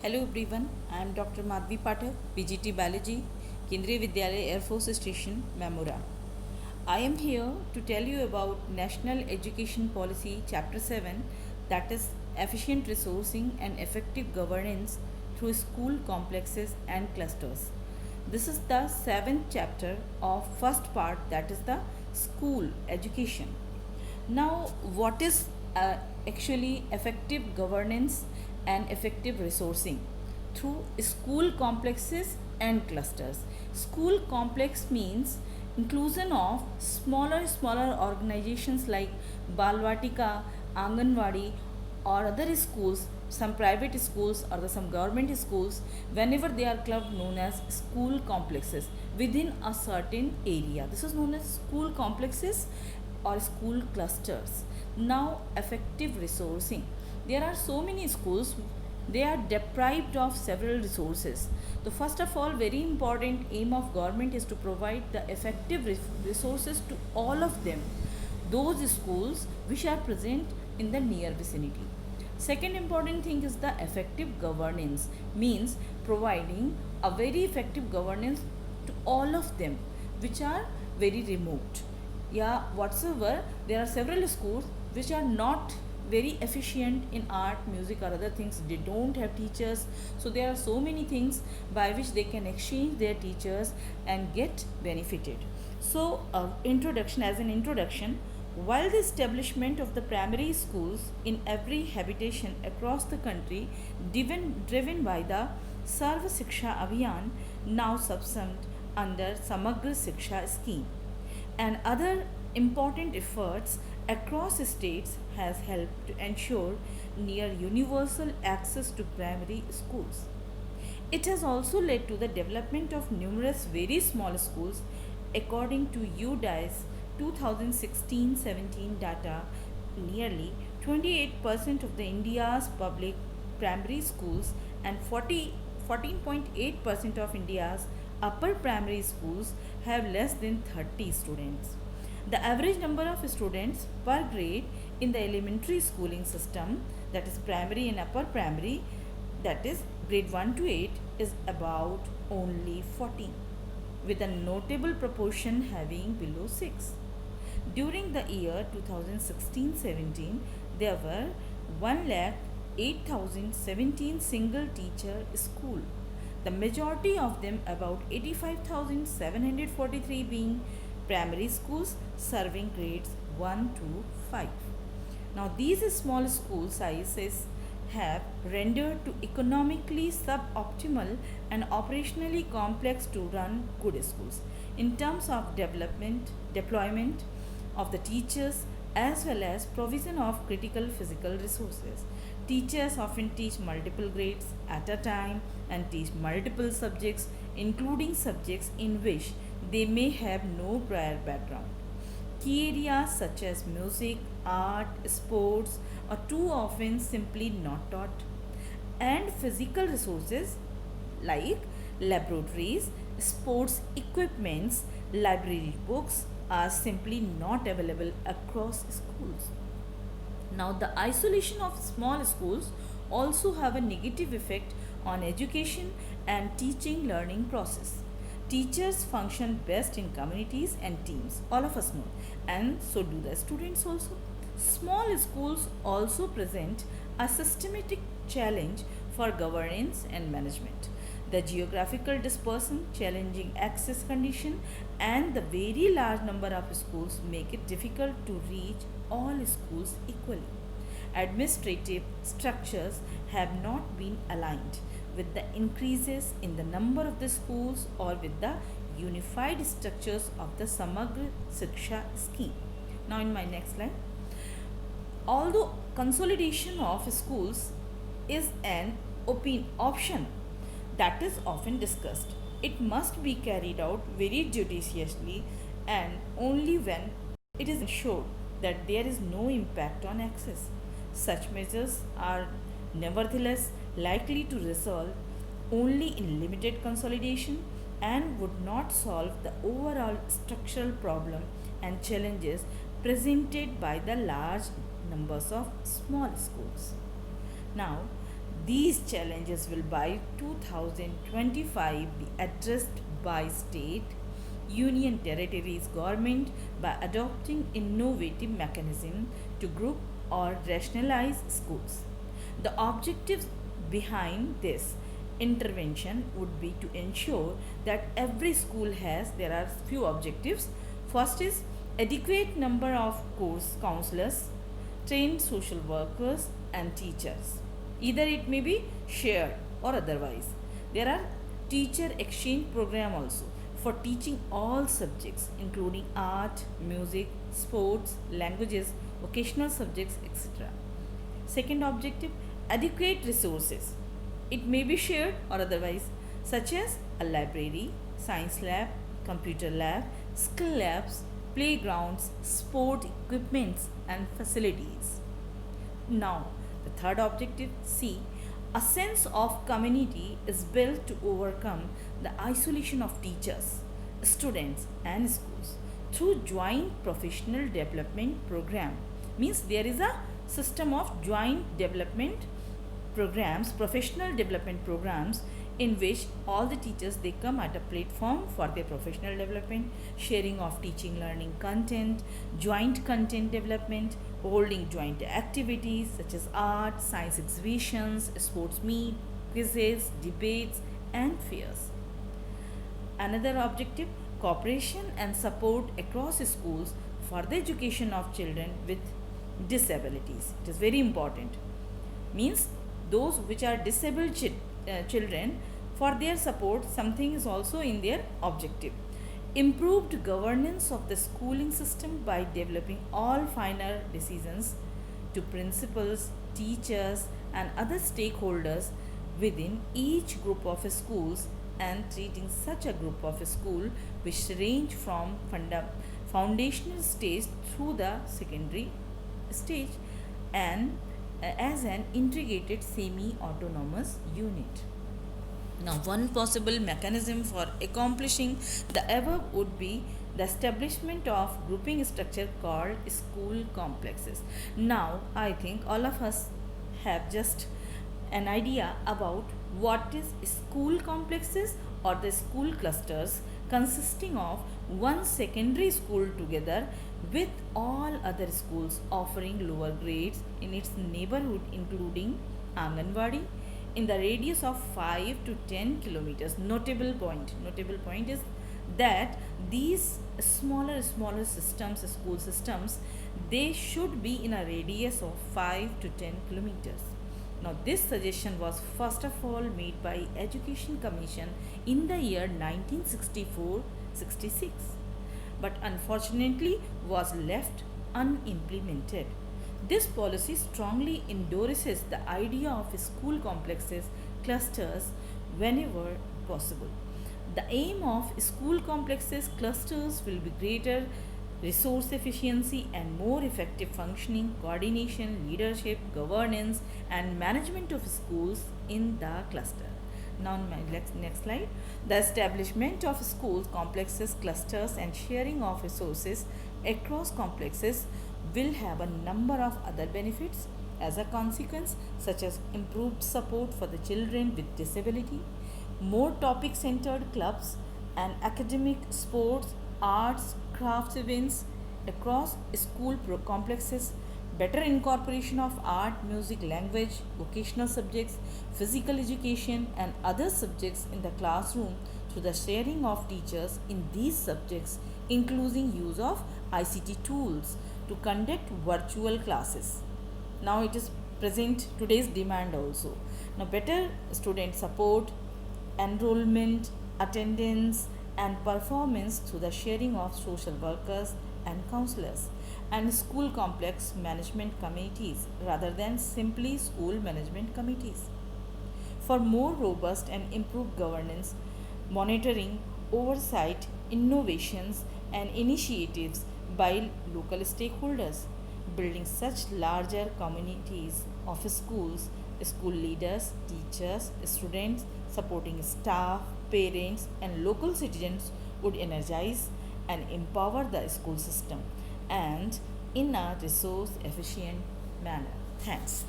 Hello everyone, I am Dr. Madhvi Pathak, PGT Biology, Kendriya Vidyalaya Air Force Station, Memora. I am here to tell you about National Education Policy Chapter 7, that is efficient resourcing and effective governance through school complexes and clusters. This is the seventh chapter of first part, that is the school education. Now, what is actually effective governance and effective resourcing? Through school complexes and clusters. School complex means inclusion of smaller organizations like Balvatika, Anganwadi, or other schools, some private schools or some government schools, whenever they are clubbed, known as school complexes within a certain area. This is known as school complexes or school clusters. Now, effective resourcing. There are so many schools, they are deprived of several resources. So first of all, very important aim of government is to provide the effective resources to all of them, those schools which are present in the near vicinity. Second important thing is the effective governance, means providing a very effective governance to all of them which are very remote. Yeah, whatsoever, there are several schools which are not very efficient in art, music, or other things. They don't have teachers, so there are so many things by which they can exchange their teachers and get benefited. So, introduction, as an introduction, while the establishment of the primary schools in every habitation across the country, driven by the Sarva Shiksha Abhiyan, now subsumed under Samagra Shiksha scheme, and other important efforts across states has helped to ensure near universal access to primary schools. It has also led to the development of numerous very small schools. According to UDICE 2016-17 data, nearly 28% of the India's public primary schools and 14.8% of India's upper primary schools have less than 30 students. The average number of students per grade in the elementary schooling system, that is primary and upper primary, that is grade 1 to 8, is about only 14, with a notable proportion having below 6. During the year 2016-17, there were 1,08,017 single teacher school. The majority of them, about 85,743, being primary schools serving grades 1 to 5. Now, these small school sizes have rendered to economically suboptimal and operationally complex to run good schools in terms of deployment of the teachers as well as provision of critical physical resources. Teachers often teach multiple grades at a time and teach multiple subjects, including subjects in which they may have no prior background. Key areas such as music, art, sports are too often simply not taught, and physical resources like laboratories, sports equipments, library books are simply not available across schools. Now, the isolation of small schools also have a negative effect on education and teaching learning process. Teachers function best in communities and teams, all of us know, and so do the students also. Small schools also present a systematic challenge for governance and management. The geographical dispersion, challenging access condition, and the very large number of schools make it difficult to reach all schools equally. Administrative structures have not been aligned with the increases in the number of the schools or with the unified structures of the Samagra Shiksha scheme. Now, in my next slide, although consolidation of schools is an option that is often discussed, it must be carried out very judiciously and only when it is ensured that there is no impact on access. Such measures are nevertheless likely to result only in limited consolidation and would not solve the overall structural problem and challenges presented by the large numbers of small schools. Now, These challenges will by 2025 be addressed by state, union territories government by adopting innovative mechanism to group or rationalize schools. The objectives behind this intervention would be to ensure that every school has, there are few objectives. First is adequate number of course counselors, trained social workers and teachers. Either it may be shared or otherwise. There are teacher exchange program also for teaching all subjects including art, music, sports, languages, vocational subjects, etc. Second objective, adequate resources. It may be shared or otherwise, such as a library, science lab, computer lab, skill labs, playgrounds, sport equipments and facilities. Now, the third objective, C, a sense of community is built to overcome the isolation of teachers, students and schools through joint professional development program. Means there is a system of joint development programs, professional development programs, in which all the teachers they come at a platform for their professional development, sharing of teaching learning content, joint content development, holding joint activities such as art, science exhibitions, sports meet, quizzes, debates and fairs. Another objective, cooperation and support across schools for the education of children with disabilities. It is very important. Means those which are disabled children, for their support something is also in their objective. Improved governance of the schooling system by developing all final decisions to principals, teachers and other stakeholders within each group of schools and treating such a group of school which range from foundational stage through the secondary stage and as an integrated semi-autonomous unit. Now, one possible mechanism for accomplishing the above would be the establishment of grouping structure called school complexes. Now, I think all of us have just an idea about what is school complexes or the school clusters consisting of one secondary school together with all other schools offering lower grades in its neighborhood including Anganwadi in the radius of 5 to 10 kilometers. Notable point is that these smaller systems, school systems, they should be in a radius of 5 to 10 kilometers. Now, this suggestion was first of all made by Education Commission in the year 1964-66, but unfortunately was left unimplemented. This policy strongly endorses the idea of school complexes, clusters whenever possible. The aim of school complexes, clusters will be greater resource efficiency and more effective functioning, coordination, leadership, governance and management of schools in the cluster. Now, my next slide. The establishment of schools, complexes, clusters and sharing of resources across complexes will have a number of other benefits as a consequence, such as improved support for the children with disability, more topic centered clubs and academic, sports, arts, crafts events across school complexes, better incorporation of art, music, language, vocational subjects, physical education and other subjects in the classroom through the sharing of teachers in these subjects, including use of ICT tools to conduct virtual classes. Now it is present today's demand also. Now, better student support, enrollment, attendance and performance through the sharing of social workers and counselors and school complex management committees rather than simply school management committees. For more robust and improved governance, monitoring, oversight, innovations and initiatives by local stakeholders, building such larger communities of schools, school leaders, teachers, students, supporting staff, parents and local citizens would energize and empower the school system and in a resource efficient manner. Thanks.